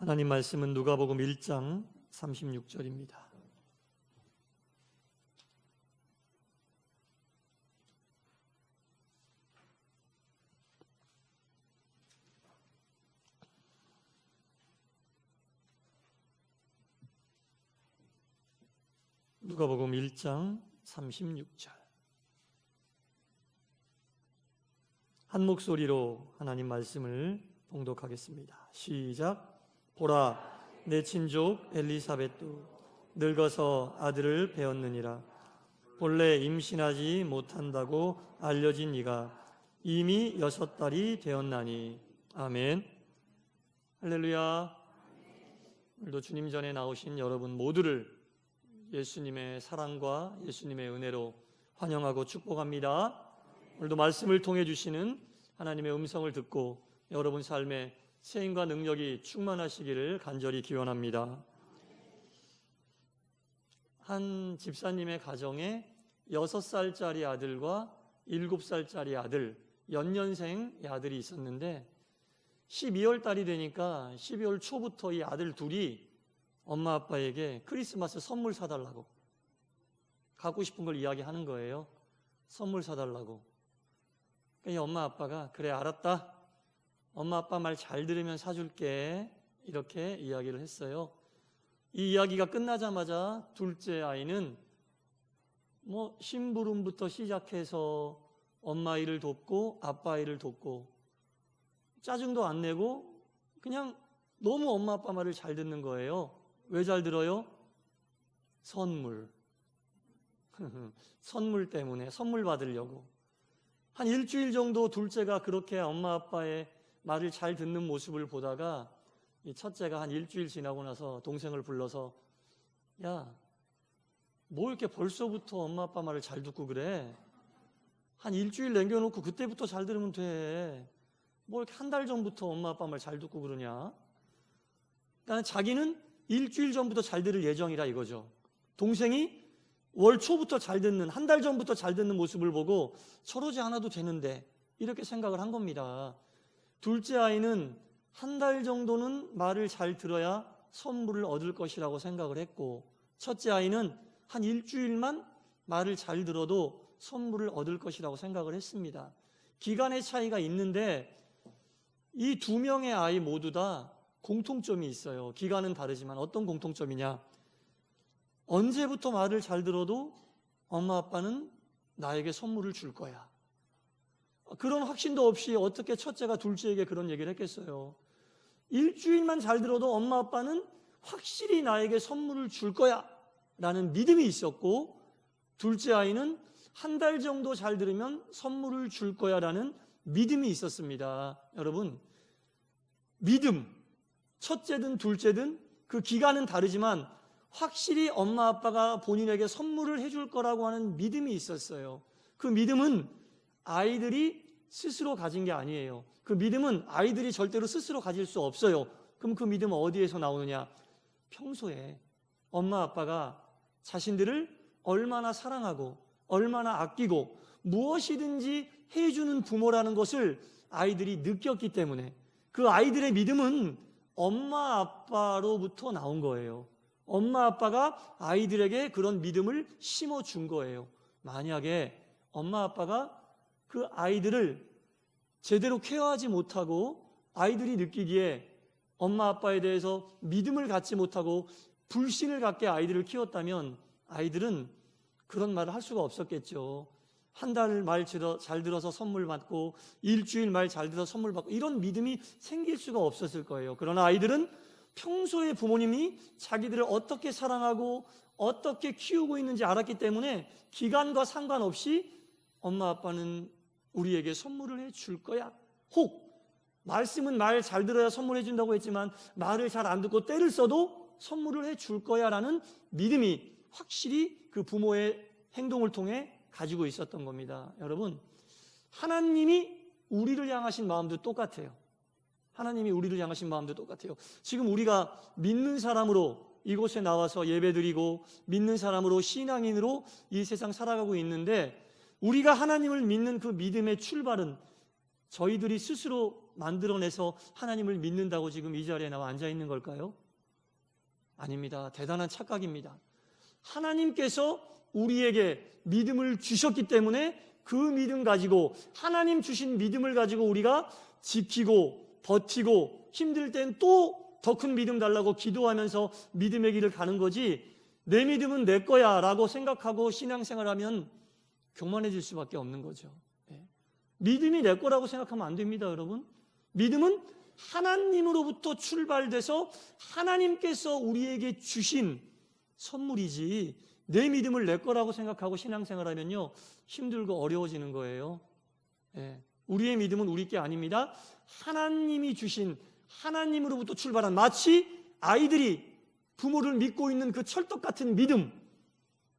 하나님 말씀은 누가복음 1장 36절입니다. 누가복음 1장 36절. 한 목소리로 하나님 말씀을 봉독하겠습니다. 시작. 보라, 내 친족 엘리사벳도 늙어서 아들을 배었느니라. 본래 임신하지 못한다고 알려진 이가 이미 6달이 되었나니. 아멘. 할렐루야. 오늘도 주님 전에 나오신 여러분 모두를 예수님의 사랑과 예수님의 은혜로 환영하고 축복합니다. 오늘도 말씀을 통해 주시는 하나님의 음성을 듣고 여러분 삶에 세임과 능력이 충만하시기를 간절히 기원합니다. 한 집사님의 가정에 6살짜리 아들과 7살짜리 아들, 연년생 아들이 있었는데 12월 달이 되니까 12월 초부터 이 아들 둘이 엄마 아빠에게 크리스마스 선물 사달라고, 갖고 싶은 걸 이야기하는 거예요. 선물 사달라고. 그러니까 엄마 아빠가 그래 알았다, 엄마 아빠 말 잘 들으면 사줄게, 이렇게 이야기를 했어요. 이 이야기가 끝나자마자 둘째 아이는 심부름부터 시작해서 엄마 일을 돕고 아빠 일을 돕고 짜증도 안 내고 그냥 너무 엄마 아빠 말을 잘 듣는 거예요. 왜 잘 들어요? 선물. 선물 때문에, 선물 받으려고. 한 일주일 정도 둘째가 그렇게 엄마 아빠의 말을 잘 듣는 모습을 보다가 이 첫째가 한 일주일 지나고 나서 동생을 불러서 야, 뭐 이렇게 벌써부터 엄마 아빠 말을 잘 듣고 그래? 한 일주일 남겨놓고 그때부터 잘 들으면 돼. 뭐 이렇게 한 달 전부터 엄마 아빠 말 잘 듣고 그러냐? 그러니까 자기는 일주일 전부터 잘 들을 예정이라 이거죠. 동생이 월 초부터 잘 듣는, 한 달 전부터 잘 듣는 모습을 보고 저러지 않아도 되는데 이렇게 생각을 한 겁니다. 둘째 아이는 한 달 정도는 말을 잘 들어야 선물을 얻을 것이라고 생각을 했고, 첫째 아이는 한 일주일만 말을 잘 들어도 선물을 얻을 것이라고 생각을 했습니다. 기간의 차이가 있는데 이 두 명의 아이 모두 다 공통점이 있어요. 기간은 다르지만 어떤 공통점이냐? 언제부터 말을 잘 들어도 엄마 아빠는 나에게 선물을 줄 거야. 그런 확신도 없이 어떻게 첫째가 둘째에게 그런 얘기를 했겠어요? 일주일만 잘 들어도 엄마 아빠는 확실히 나에게 선물을 줄 거야 라는 믿음이 있었고, 둘째 아이는 한 달 정도 잘 들으면 선물을 줄 거야 라는 믿음이 있었습니다. 여러분, 믿음, 첫째든 둘째든 그 기간은 다르지만 확실히 엄마 아빠가 본인에게 선물을 해줄 거라고 하는 믿음이 있었어요. 그 믿음은 아이들이 스스로 가진 게 아니에요. 그 믿음은 아이들이 절대로 스스로 가질 수 없어요. 그럼 그 믿음은 어디에서 나오느냐? 평소에 엄마 아빠가 자신들을 얼마나 사랑하고 얼마나 아끼고 무엇이든지 해주는 부모라는 것을 아이들이 느꼈기 때문에 그 아이들의 믿음은 엄마 아빠로부터 나온 거예요. 엄마 아빠가 아이들에게 그런 믿음을 심어준 거예요. 만약에 엄마 아빠가 그 아이들을 제대로 케어하지 못하고 아이들이 느끼기에 엄마 아빠에 대해서 믿음을 갖지 못하고 불신을 갖게 아이들을 키웠다면 아이들은 그런 말을 할 수가 없었겠죠. 한 달 말 잘 들어서 선물 받고 일주일 말 잘 들어서 선물 받고 이런 믿음이 생길 수가 없었을 거예요. 그러나 아이들은 평소에 부모님이 자기들을 어떻게 사랑하고 어떻게 키우고 있는지 알았기 때문에 기간과 상관없이 엄마 아빠는 우리에게 선물을 해줄 거야. 혹 말씀은 말 잘 들어야 선물해 준다고 했지만 말을 잘 안 듣고 때를 써도 선물을 해줄 거야 라는 믿음이 확실히 그 부모의 행동을 통해 가지고 있었던 겁니다. 여러분, 하나님이 우리를 향하신 마음도 똑같아요. 하나님이 우리를 향하신 마음도 똑같아요. 지금 우리가 믿는 사람으로 이곳에 나와서 예배드리고 믿는 사람으로 신앙인으로 이 세상 살아가고 있는데 우리가 하나님을 믿는 그 믿음의 출발은 저희들이 스스로 만들어내서 하나님을 믿는다고 지금 이 자리에 나와 앉아 있는 걸까요? 아닙니다. 대단한 착각입니다. 하나님께서 우리에게 믿음을 주셨기 때문에 그 믿음 가지고, 하나님 주신 믿음을 가지고 우리가 지키고 버티고 힘들 땐 또 더 큰 믿음 달라고 기도하면서 믿음의 길을 가는 거지, 내 믿음은 내 거야 라고 생각하고 신앙생활하면 교만해질 수밖에 없는 거죠. 믿음이 내 거라고 생각하면 안 됩니다, 여러분. 믿음은 하나님으로부터 출발돼서 하나님께서 우리에게 주신 선물이지, 내 믿음을 내 거라고 생각하고 신앙생활하면요 힘들고 어려워지는 거예요. 우리의 믿음은 우리 게 아닙니다. 하나님이 주신, 하나님으로부터 출발한, 마치 아이들이 부모를 믿고 있는 그 철떡 같은 믿음,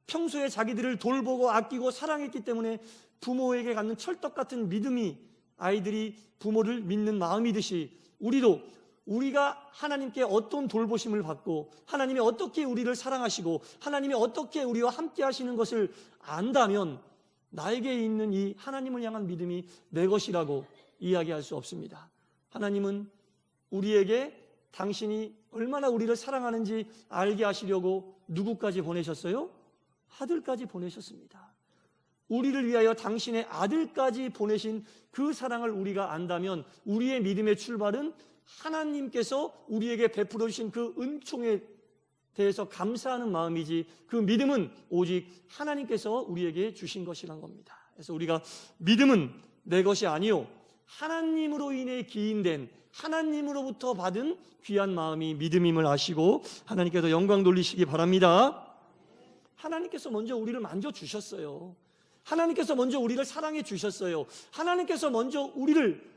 평소에 자기들을 돌보고 아끼고 사랑했기 때문에 부모에게 갖는 철떡 같은 믿음이 아이들이 부모를 믿는 마음이듯이, 우리도 우리가 하나님께 어떤 돌보심을 받고 하나님이 어떻게 우리를 사랑하시고 하나님이 어떻게 우리와 함께 하시는 것을 안다면 나에게 있는 이 하나님을 향한 믿음이 내 것이라고 이야기할 수 없습니다. 하나님은 우리에게 당신이 얼마나 우리를 사랑하는지 알게 하시려고 누구까지 보내셨어요? 아들까지 보내셨습니다. 우리를 위하여 당신의 아들까지 보내신 그 사랑을 우리가 안다면 우리의 믿음의 출발은 하나님께서 우리에게 베풀어 주신 그 은총에 대해서 감사하는 마음이지, 그 믿음은 오직 하나님께서 우리에게 주신 것이란 겁니다. 그래서 우리가 믿음은 내 것이 아니요 하나님으로 인해 기인된, 하나님으로부터 받은 귀한 마음이 믿음임을 아시고 하나님께도 영광 돌리시기 바랍니다. 하나님께서 먼저 우리를 만져주셨어요. 하나님께서 먼저 우리를 사랑해 주셨어요. 하나님께서 먼저 우리를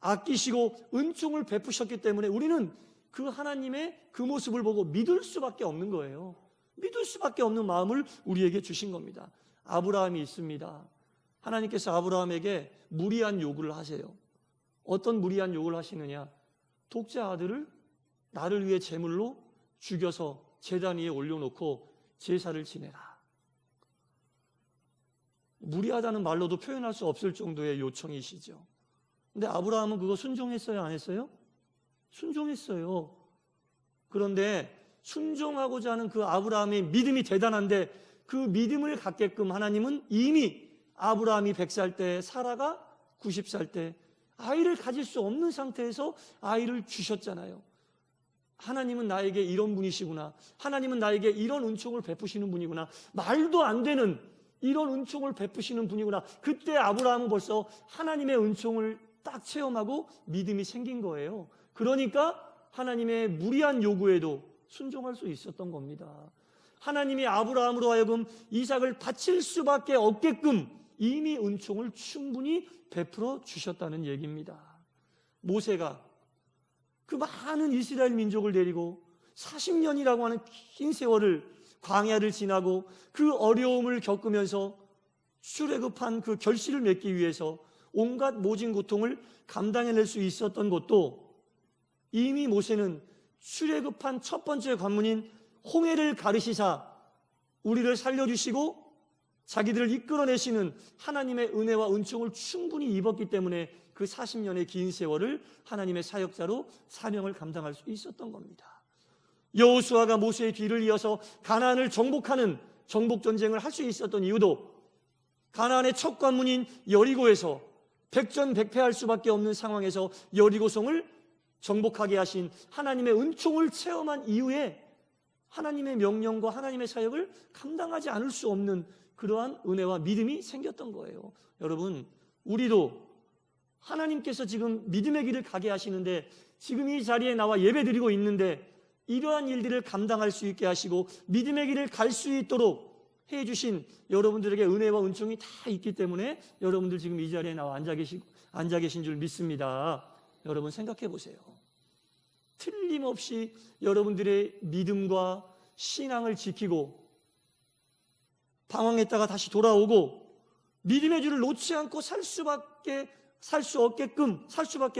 아끼시고 은총을 베푸셨기 때문에 우리는 그 하나님의 그 모습을 보고 믿을 수밖에 없는 거예요. 믿을 수밖에 없는 마음을 우리에게 주신 겁니다. 아브라함이 있습니다. 하나님께서 아브라함에게 무리한 요구를 하세요. 어떤 무리한 요구를 하시느냐? 독자 아들을 나를 위해 제물로 죽여서 제단 위에 올려놓고 제사를 지내라. 무리하다는 말로도 표현할 수 없을 정도의 요청이시죠. 근데 아브라함은 그거 순종했어요, 안 했어요? 순종했어요. 그런데 순종하고자 하는 그 아브라함의 믿음이 대단한데, 그 믿음을 갖게끔 하나님은 이미 아브라함이 100살 때, 사라가 90살 때 아이를 가질 수 없는 상태에서 아이를 주셨잖아요. 하나님은 나에게 이런 분이시구나, 하나님은 나에게 이런 은총을 베푸시는 분이구나, 말도 안 되는 이런 은총을 베푸시는 분이구나. 그때 아브라함은 벌써 하나님의 은총을 딱 체험하고 믿음이 생긴 거예요. 그러니까 하나님의 무리한 요구에도 순종할 수 있었던 겁니다. 하나님이 아브라함으로 하여금 이삭을 바칠 수밖에 없게끔 이미 은총을 충분히 베풀어 주셨다는 얘기입니다. 모세가 그 많은 이스라엘 민족을 데리고 40년이라고 하는 긴 세월을, 광야를 지나고 그 어려움을 겪으면서 출애굽한 그 결실을 맺기 위해서 온갖 모진 고통을 감당해낼 수 있었던 것도, 이미 모세는 출애굽한 첫 번째 관문인 홍해를 가르시사 우리를 살려주시고 자기들을 이끌어내시는 하나님의 은혜와 은총을 충분히 입었기 때문에 그 40년의 긴 세월을 하나님의 사역자로 사명을 감당할 수 있었던 겁니다. 여호수아가 모세의 뒤를 이어서 가나안을 정복하는 정복전쟁을 할 수 있었던 이유도 가나안의 첫 관문인 여리고에서 백전백패할 수밖에 없는 상황에서 여리고성을 정복하게 하신 하나님의 은총을 체험한 이후에 하나님의 명령과 하나님의 사역을 감당하지 않을 수 없는 그러한 은혜와 믿음이 생겼던 거예요. 여러분, 우리도 하나님께서 지금 믿음의 길을 가게 하시는데, 지금 이 자리에 나와 예배드리고 있는데 이러한 일들을 감당할 수 있게 하시고 믿음의 길을 갈 수 있도록 해주신 여러분들에게 은혜와 은총이 다 있기 때문에 여러분들 지금 이 자리에 나와 앉아 계신 줄 믿습니다. 여러분 생각해 보세요. 틀림없이 여러분들의 믿음과 신앙을 지키고 방황했다가 다시 돌아오고 믿음의 줄을 놓지 않고 살 수밖에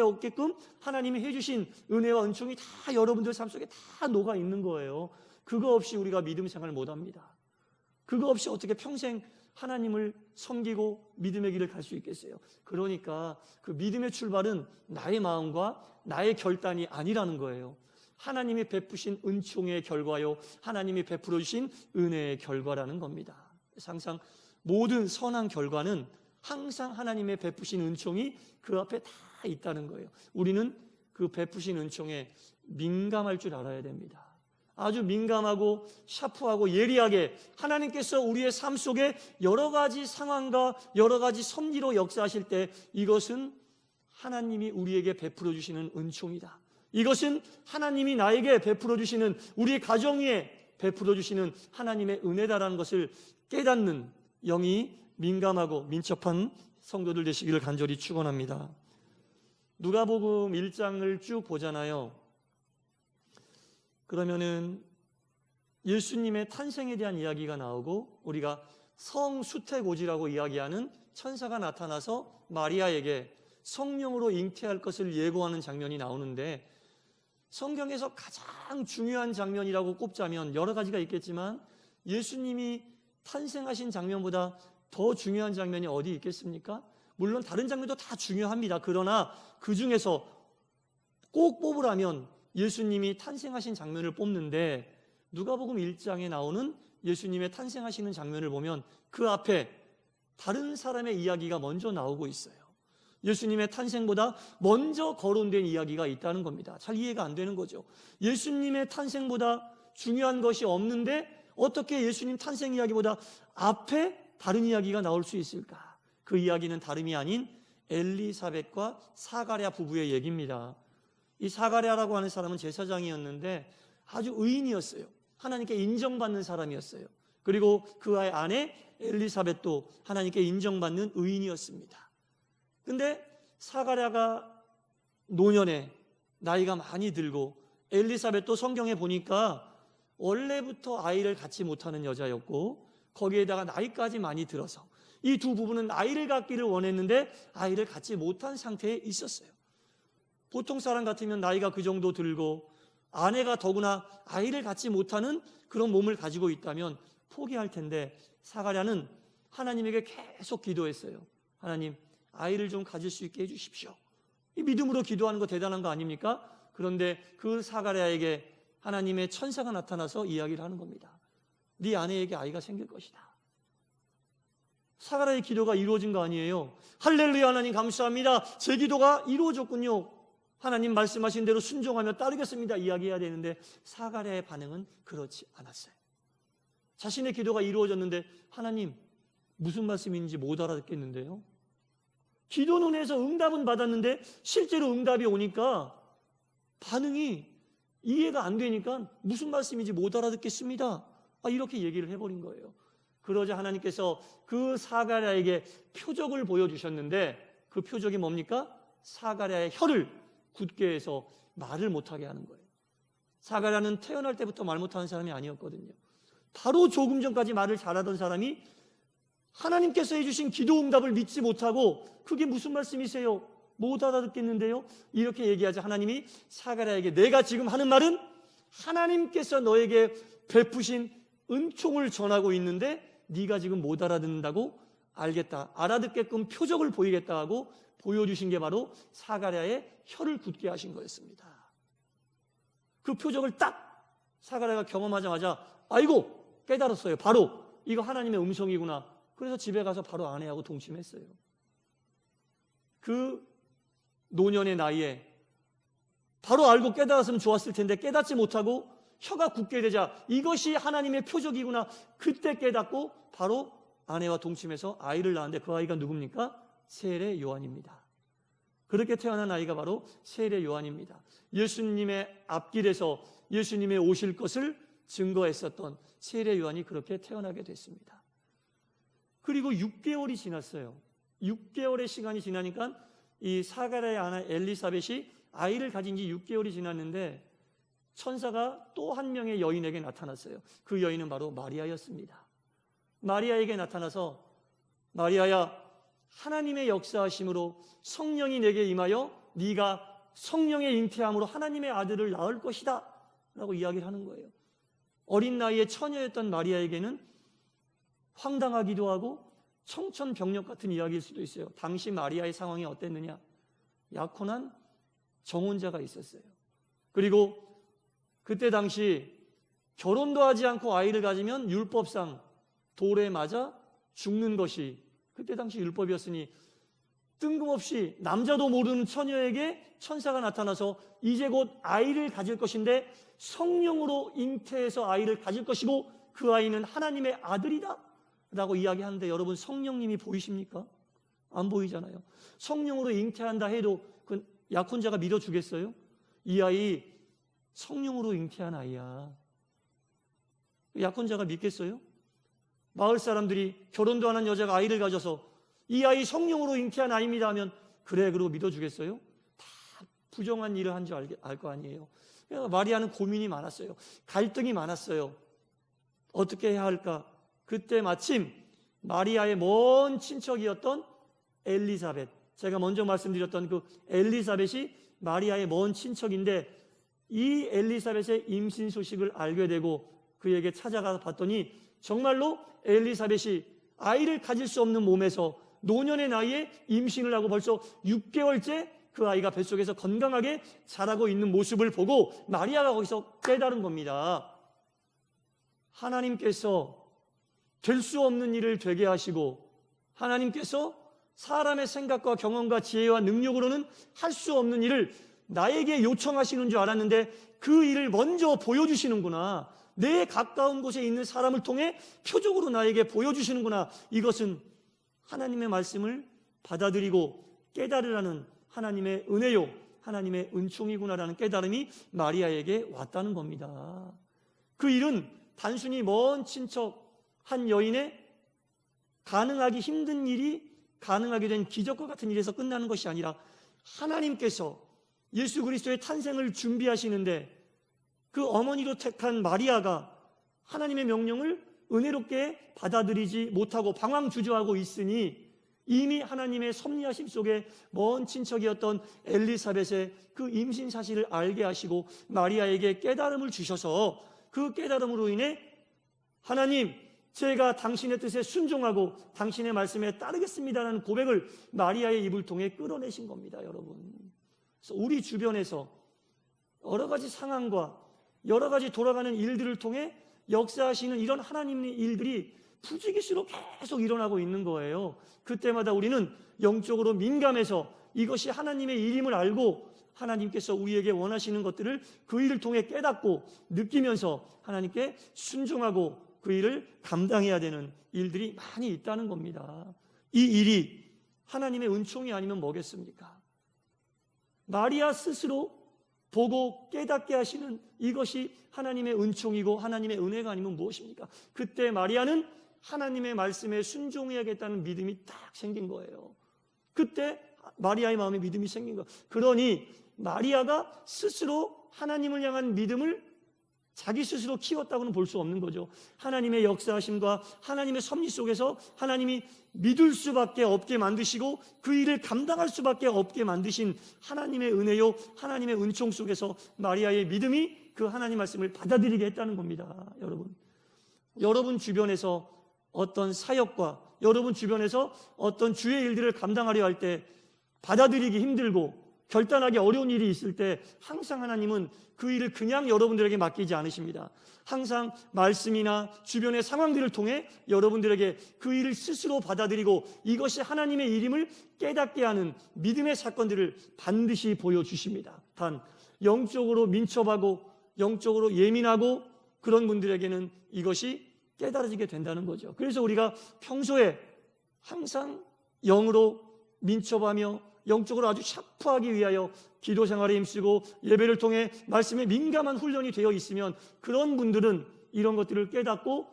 없게끔 하나님이 해주신 은혜와 은총이 다 여러분들 삶 속에 다 녹아 있는 거예요. 그거 없이 우리가 믿음 생활을 못합니다. 그거 없이 어떻게 평생 하나님을 섬기고 믿음의 길을 갈 수 있겠어요? 그러니까 그 믿음의 출발은 나의 마음과 나의 결단이 아니라는 거예요. 하나님이 베푸신 은총의 결과요, 하나님이 베풀어 주신 은혜의 결과라는 겁니다. 항상 모든 선한 결과는 항상 하나님의 베푸신 은총이 그 앞에 다 있다는 거예요. 우리는 그 베푸신 은총에 민감할 줄 알아야 됩니다. 아주 민감하고 샤프하고 예리하게 하나님께서 우리의 삶 속에 여러 가지 상황과 여러 가지 섭리로 역사하실 때 이것은 하나님이 우리에게 베풀어 주시는 은총이다. 이것은 하나님이 나에게 베풀어 주시는, 우리의 가정 위에 베풀어 주시는 하나님의 은혜다라는 것을 깨닫는 영이 민감하고 민첩한 성도들 되시기를 간절히 축원합니다. 누가복음 1장을 쭉 보잖아요. 그러면은 예수님의 탄생에 대한 이야기가 나오고 우리가 성수태고지라고 이야기하는 천사가 나타나서 마리아에게 성령으로 잉태할 것을 예고하는 장면이 나오는데, 성경에서 가장 중요한 장면이라고 꼽자면 여러 가지가 있겠지만 예수님이 탄생하신 장면보다 더 중요한 장면이 어디 있겠습니까? 물론 다른 장면도 다 중요합니다. 그러나 그 중에서 꼭 뽑으라면 예수님이 탄생하신 장면을 뽑는데, 누가복음 1장에 나오는 예수님의 탄생하시는 장면을 보면 그 앞에 다른 사람의 이야기가 먼저 나오고 있어요. 예수님의 탄생보다 먼저 거론된 이야기가 있다는 겁니다. 잘 이해가 안 되는 거죠. 예수님의 탄생보다 중요한 것이 없는데 어떻게 예수님 탄생 이야기보다 앞에 다른 이야기가 나올 수 있을까? 그 이야기는 다름이 아닌 엘리사벳과 사가랴 부부의 얘기입니다. 이 사가랴라고 하는 사람은 제사장이었는데 아주 의인이었어요. 하나님께 인정받는 사람이었어요. 그리고 그의 아내 엘리사벳도 하나님께 인정받는 의인이었습니다. 근데 사가랴가 노년에 나이가 많이 들고, 엘리사벳도 성경에 보니까 원래부터 아이를 갖지 못하는 여자였고 거기에다가 나이까지 많이 들어서 이 두 부부는 아이를 갖기를 원했는데 아이를 갖지 못한 상태에 있었어요. 보통 사람 같으면 나이가 그 정도 들고 아내가 더구나 아이를 갖지 못하는 그런 몸을 가지고 있다면 포기할 텐데, 사가랴는 하나님에게 계속 기도했어요. 하나님, 아이를 좀 가질 수 있게 해주십시오. 이 믿음으로 기도하는 거 대단한 거 아닙니까? 그런데 그 사가랴에게 하나님의 천사가 나타나서 이야기를 하는 겁니다. 네 아내에게 아이가 생길 것이다. 사가랴의 기도가 이루어진 거 아니에요. 할렐루야, 하나님 감사합니다. 제 기도가 이루어졌군요. 하나님 말씀하신 대로 순종하며 따르겠습니다. 이야기해야 되는데 사가랴의 반응은 그렇지 않았어요. 자신의 기도가 이루어졌는데 하나님 무슨 말씀인지 못 알아듣겠는데요. 기도는 해서 응답은 받았는데 실제로 응답이 오니까 반응이 이해가 안 되니까 무슨 말씀인지 못 알아듣겠습니다. 이렇게 얘기를 해버린 거예요. 그러자 하나님께서 그 사가랴에게 표적을 보여주셨는데 그 표적이 뭡니까? 사가랴의 혀를 굳게 해서 말을 못하게 하는 거예요. 사가랴는 태어날 때부터 말 못하는 사람이 아니었거든요. 바로 조금 전까지 말을 잘하던 사람이 하나님께서 해주신 기도 응답을 믿지 못하고 그게 무슨 말씀이세요? 못 알아듣겠는데요? 이렇게 얘기하자 하나님이 사가랴에게 내가 지금 하는 말은 하나님께서 너에게 베푸신 은총을 전하고 있는데 네가 지금 못 알아듣는다고? 알겠다. 알아듣게끔 표적을 보이겠다 하고 보여주신 게 바로 사가랴의 혀를 굳게 하신 거였습니다. 그 표적을 딱 사가랴가 경험하자마자 아이고 깨달았어요. 바로 이거 하나님의 음성이구나. 그래서 집에 가서 바로 아내하고 동침했어요. 그 노년의 나이에 바로 알고 깨달았으면 좋았을 텐데 깨닫지 못하고 혀가 굳게 되자 이것이 하나님의 표적이구나. 그때 깨닫고 바로 아내와 동침해서 아이를 낳았는데 그 아이가 누굽니까? 세례 요한입니다. 그렇게 태어난 아이가 바로 세례 요한입니다. 예수님의 앞길에서 예수님의 오실 것을 증거했었던 세례 요한이 그렇게 태어나게 됐습니다. 그리고 6개월이 지났어요. 6개월의 시간이 지나니까 이 사가랴의 아내 엘리사벳이 아이를 가진 지 6개월이 지났는데 천사가 또 한 명의 여인에게 나타났어요. 그 여인은 바로 마리아였습니다. 마리아에게 나타나서 마리아야, 하나님의 역사하심으로 성령이 내게 임하여 네가 성령의 잉태함으로 하나님의 아들을 낳을 것이다 라고 이야기를 하는 거예요. 어린 나이에 처녀였던 마리아에게는 황당하기도 하고 청천벽력 같은 이야기일 수도 있어요. 당시 마리아의 상황이 어땠느냐? 약혼한 정혼자가 있었어요. 그리고 그때 당시 결혼도 하지 않고 아이를 가지면 율법상 돌에 맞아 죽는 것이 그때 당시 율법이었으니 뜬금없이 남자도 모르는 처녀에게 천사가 나타나서 이제 곧 아이를 가질 것인데 성령으로 잉태해서 아이를 가질 것이고 그 아이는 하나님의 아들이다 라고 이야기하는데, 여러분 성령님이 보이십니까? 안 보이잖아요. 성령으로 잉태한다 해도 그 약혼자가 믿어주겠어요? 이 아이 성령으로 잉태한 아이야. 약혼자가 믿겠어요? 마을 사람들이 결혼도 안 한 여자가 아이를 가져서 이 아이 성령으로 잉태한 아이입니다 하면 그래 그러고 믿어주겠어요? 다 부정한 일을 한 줄 알 거 아니에요. 마리아는 고민이 많았어요. 갈등이 많았어요. 어떻게 해야 할까? 그때 마침 마리아의 먼 친척이었던 엘리사벳, 제가 먼저 말씀드렸던 그 엘리사벳이 마리아의 먼 친척인데, 이 엘리사벳의 임신 소식을 알게 되고 그에게 찾아가서 봤더니 정말로 엘리사벳이 아이를 가질 수 없는 몸에서 노년의 나이에 임신을 하고 벌써 6개월째 그 아이가 뱃속에서 건강하게 자라고 있는 모습을 보고 마리아가 거기서 깨달은 겁니다. 하나님께서 될 수 없는 일을 되게 하시고, 하나님께서 사람의 생각과 경험과 지혜와 능력으로는 할 수 없는 일을 나에게 요청하시는 줄 알았는데 그 일을 먼저 보여주시는구나. 내 가까운 곳에 있는 사람을 통해 표적으로 나에게 보여주시는구나. 이것은 하나님의 말씀을 받아들이고 깨달으라는 하나님의 은혜요, 하나님의 은총이구나라는 깨달음이 마리아에게 왔다는 겁니다. 그 일은 단순히 먼 친척 한 여인의 가능하기 힘든 일이 가능하게 된 기적과 같은 일에서 끝나는 것이 아니라 하나님께서 예수 그리스도의 탄생을 준비하시는데 그 어머니로 택한 마리아가 하나님의 명령을 은혜롭게 받아들이지 못하고 방황주저하고 있으니 이미 하나님의 섭리하심 속에 먼 친척이었던 엘리사벳의 그 임신 사실을 알게 하시고 마리아에게 깨달음을 주셔서 그 깨달음으로 인해 하나님, 제가 당신의 뜻에 순종하고 당신의 말씀에 따르겠습니다라는 고백을 마리아의 입을 통해 끌어내신 겁니다, 여러분. 그래서 우리 주변에서 여러 가지 상황과 여러 가지 돌아가는 일들을 통해 역사하시는 이런 하나님의 일들이 부지기수로 계속 일어나고 있는 거예요. 그때마다 우리는 영적으로 민감해서 이것이 하나님의 일임을 알고 하나님께서 우리에게 원하시는 것들을 그 일을 통해 깨닫고 느끼면서 하나님께 순종하고 그 일을 감당해야 되는 일들이 많이 있다는 겁니다. 이 일이 하나님의 은총이 아니면 뭐겠습니까? 마리아 스스로 보고 깨닫게 하시는 이것이 하나님의 은총이고 하나님의 은혜가 아니면 무엇입니까? 그때 마리아는 하나님의 말씀에 순종해야겠다는 믿음이 딱 생긴 거예요. 그때 마리아의 마음에 믿음이 생긴 거예요. 그러니 마리아가 스스로 하나님을 향한 믿음을 자기 스스로 키웠다고는 볼 수 없는 거죠. 하나님의 역사하심과 하나님의 섭리 속에서 하나님이 믿을 수밖에 없게 만드시고 그 일을 감당할 수밖에 없게 만드신 하나님의 은혜요, 하나님의 은총 속에서 마리아의 믿음이 그 하나님 말씀을 받아들이게 했다는 겁니다. 여러분 주변에서 어떤 사역과 여러분 주변에서 어떤 주의 일들을 감당하려 할 때 받아들이기 힘들고 결단하기 어려운 일이 있을 때 항상 하나님은 그 일을 그냥 여러분들에게 맡기지 않으십니다. 항상 말씀이나 주변의 상황들을 통해 여러분들에게 그 일을 스스로 받아들이고 이것이 하나님의 일임을 깨닫게 하는 믿음의 사건들을 반드시 보여주십니다. 단 영적으로 민첩하고 영적으로 예민하고 그런 분들에게는 이것이 깨달아지게 된다는 거죠. 그래서 우리가 평소에 항상 영으로 민첩하며 영적으로 아주 샤프하기 위하여 기도 생활에 힘쓰고 예배를 통해 말씀에 민감한 훈련이 되어 있으면 그런 분들은 이런 것들을 깨닫고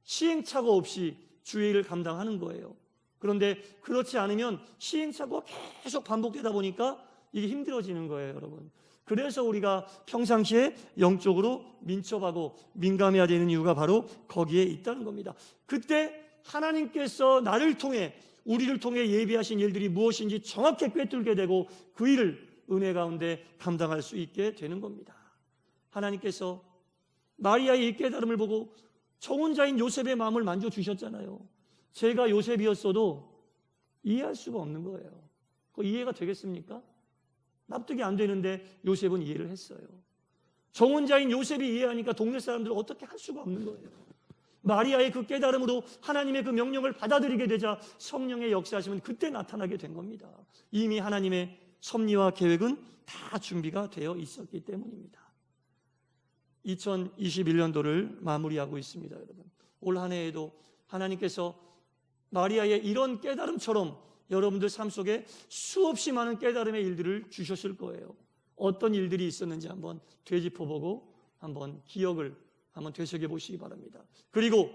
시행착오 없이 주의 일을 감당하는 거예요. 그런데 그렇지 않으면 시행착오가 계속 반복되다 보니까 이게 힘들어지는 거예요, 여러분. 그래서 우리가 평상시에 영적으로 민첩하고 민감해야 되는 이유가 바로 거기에 있다는 겁니다. 그때 하나님께서 나를 통해 우리를 통해 예비하신 일들이 무엇인지 정확히 꿰뚫게 되고 그 일을 은혜 가운데 감당할 수 있게 되는 겁니다. 하나님께서 마리아의 이 깨달음을 보고 정혼자인 요셉의 마음을 만져주셨잖아요. 제가 요셉이었어도 이해할 수가 없는 거예요. 그거 이해가 되겠습니까? 납득이 안 되는데 요셉은 이해를 했어요. 정혼자인 요셉이 이해하니까 동네 사람들은 어떻게 할 수가 없는 거예요. 마리아의 그 깨달음으로 하나님의 그 명령을 받아들이게 되자 성령의 역사하심은 그때 나타나게 된 겁니다. 이미 하나님의 섭리와 계획은 다 준비가 되어 있었기 때문입니다. 2021년도를 마무리하고 있습니다, 여러분. 올 한 해에도 하나님께서 마리아의 이런 깨달음처럼 여러분들 삶 속에 수없이 많은 깨달음의 일들을 주셨을 거예요. 어떤 일들이 있었는지 한번 되짚어보고 한번 기억을 한번 되새겨 보시기 바랍니다. 그리고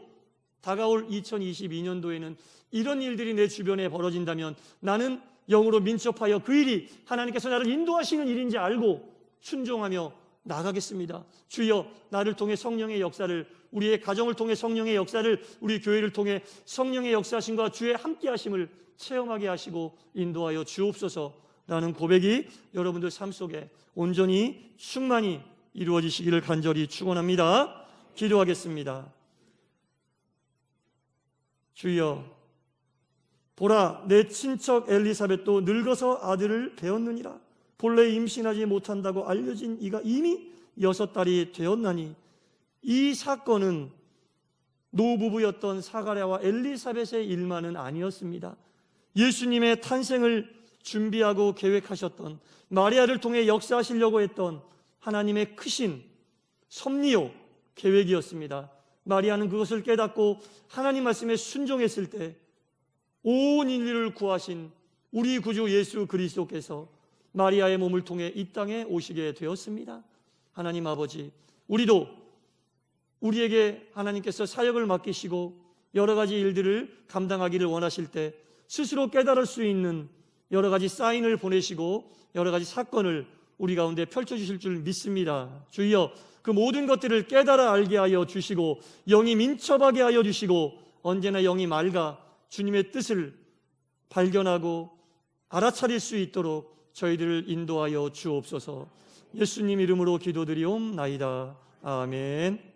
다가올 2022년도에는 이런 일들이 내 주변에 벌어진다면 나는 영으로 민첩하여 그 일이 하나님께서 나를 인도하시는 일인지 알고 순종하며 나가겠습니다. 주여, 나를 통해 성령의 역사를, 우리의 가정을 통해 성령의 역사를, 우리 교회를 통해 성령의 역사하심과 주의 함께하심을 체험하게 하시고 인도하여 주옵소서라는 고백이 여러분들 삶 속에 온전히 충만히 이루어지시기를 간절히 축원합니다. 기도하겠습니다. 주여, 보라, 내 친척 엘리사벳도 늙어서 아들을 배었느니라. 본래 임신하지 못한다고 알려진 이가 이미 6달이 되었나니, 이 사건은 노부부였던 사가랴와 엘리사벳의 일만은 아니었습니다. 예수님의 탄생을 준비하고 계획하셨던, 마리아를 통해 역사하시려고 했던 하나님의 크신 섭리요 계획이었습니다. 마리아는 그것을 깨닫고 하나님 말씀에 순종했을 때 온 인류를 구하신 우리 구주 예수 그리스도께서 마리아의 몸을 통해 이 땅에 오시게 되었습니다. 하나님 아버지, 우리도 우리에게 하나님께서 사역을 맡기시고 여러 가지 일들을 감당하기를 원하실 때 스스로 깨달을 수 있는 여러 가지 사인을 보내시고 여러 가지 사건을 우리 가운데 펼쳐주실 줄 믿습니다. 주여, 그 모든 것들을 깨달아 알게 하여 주시고 영이 민첩하게 하여 주시고 언제나 영이 맑아 주님의 뜻을 발견하고 알아차릴 수 있도록 저희들을 인도하여 주옵소서. 예수님 이름으로 기도드리옵나이다. 아멘.